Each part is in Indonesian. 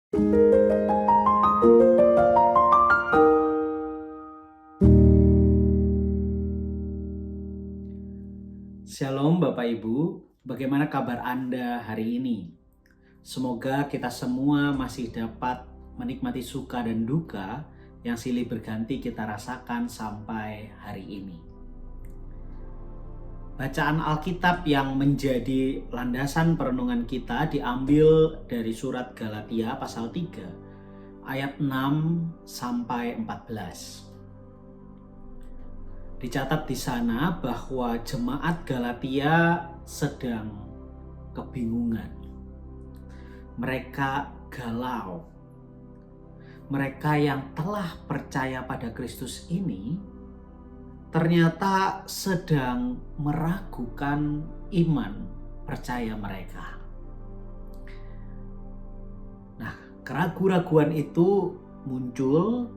Shalom Bapak Ibu, bagaimana kabar Anda hari ini? Semoga kita semua masih dapat menikmati suka dan duka yang silih berganti kita rasakan sampai hari ini. Bacaan Alkitab yang menjadi landasan perenungan kita diambil dari surat Galatia pasal 3 ayat 6 sampai 14. Dicatat di sana bahwa jemaat Galatia sedang kebingungan. Mereka galau. Mereka yang telah percaya pada Kristus ini ternyata sedang meragukan iman percaya mereka. Nah, keraguan-raguan itu muncul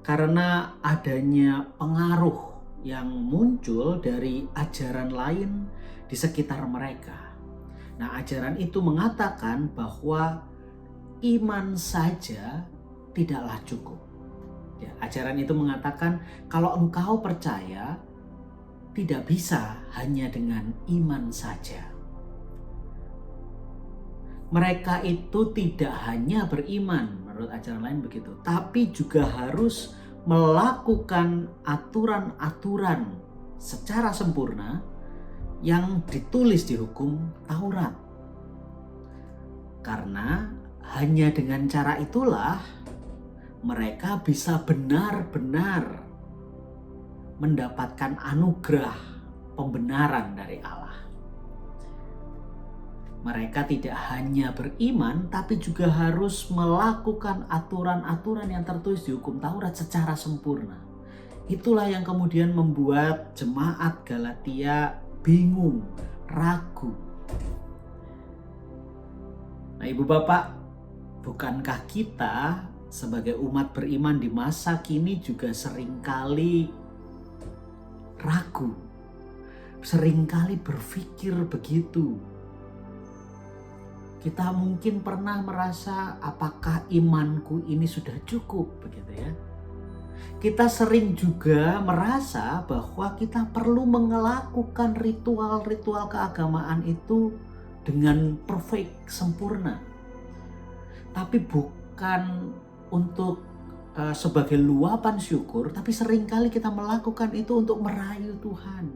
karena adanya pengaruh yang muncul dari ajaran lain di sekitar mereka. Nah, ajaran itu mengatakan bahwa iman saja tidaklah cukup. Ya, ajaran itu mengatakan kalau engkau percaya tidak bisa hanya dengan iman saja. Mereka itu tidak hanya beriman, menurut ajaran lain begitu, tapi juga harus melakukan aturan-aturan secara sempurna yang ditulis di hukum Taurat. Karena hanya dengan cara itulah mereka bisa benar-benar mendapatkan anugerah pembenaran dari Allah. Mereka tidak hanya beriman, tapi juga harus melakukan aturan-aturan yang tertulis di hukum Taurat secara sempurna. Itulah yang kemudian membuat jemaat Galatia bingung, ragu. Nah, Ibu Bapak, bukankah kita sebagai umat beriman di masa kini juga seringkali ragu, seringkali berpikir begitu? Kita mungkin pernah merasa apakah imanku ini sudah cukup, begitu ya. Kita sering juga merasa bahwa kita perlu melakukan ritual-ritual keagamaan itu dengan perfect, sempurna. Tapi bukan untuk sebagai luapan syukur, tapi seringkali kita melakukan itu untuk merayu Tuhan.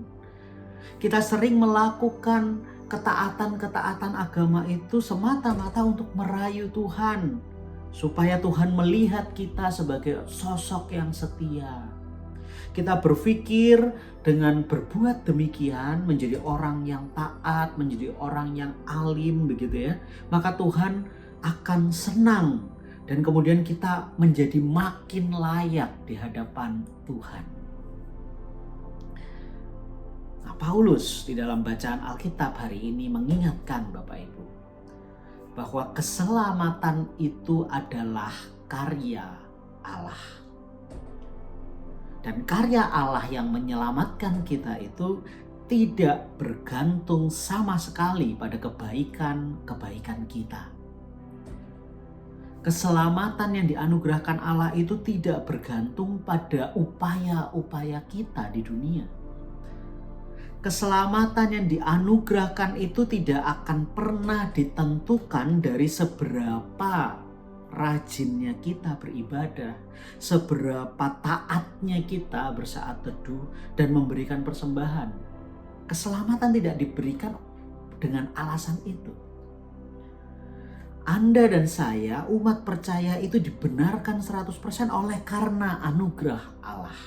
Kita sering melakukan ketaatan-ketaatan agama itu semata-mata untuk merayu Tuhan, supaya Tuhan melihat kita sebagai sosok yang setia. Kita berpikir dengan berbuat demikian menjadi orang yang taat, menjadi orang yang alim, begitu ya, maka Tuhan akan senang dan kemudian kita menjadi makin layak di hadapan Tuhan. Nah, Paulus di dalam bacaan Alkitab hari ini mengingatkan Bapak Ibu bahwa keselamatan itu adalah karya Allah. Dan karya Allah yang menyelamatkan kita itu tidak bergantung sama sekali pada kebaikan-kebaikan kita. Keselamatan yang dianugerahkan Allah itu tidak bergantung pada upaya-upaya kita di dunia. Keselamatan yang dianugerahkan itu tidak akan pernah ditentukan dari seberapa rajinnya kita beribadah, seberapa taatnya kita bersaat teduh dan memberikan persembahan. Keselamatan tidak diberikan dengan alasan itu. Anda dan saya, umat percaya itu dibenarkan 100% oleh karena anugerah Allah.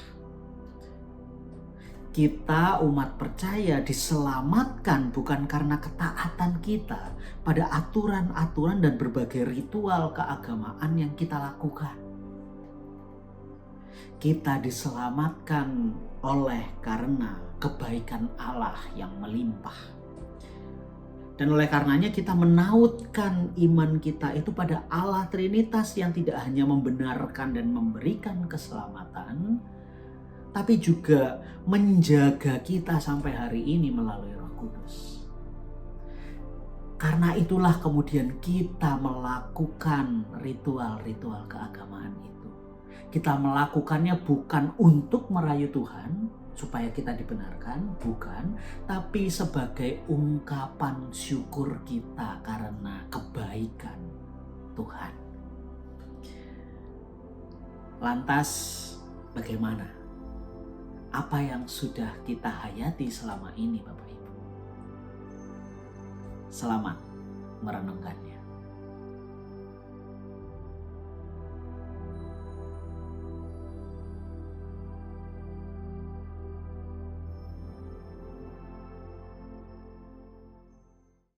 Kita umat percaya diselamatkan bukan karena ketaatan kita pada aturan-aturan dan berbagai ritual keagamaan yang kita lakukan. Kita diselamatkan oleh karena kebaikan Allah yang melimpah. Dan oleh karenanya kita menautkan iman kita itu pada Allah Trinitas yang tidak hanya membenarkan dan memberikan keselamatan, tapi juga menjaga kita sampai hari ini melalui Roh Kudus. Karena itulah kemudian kita melakukan ritual-ritual keagamaan itu. Kita melakukannya bukan untuk merayu Tuhan, supaya kita dibenarkan, bukan, tapi sebagai ungkapan syukur kita karena kebaikan Tuhan. Lantas bagaimana? Apa yang sudah kita hayati selama ini, Bapak Ibu? Selamat merenungkannya.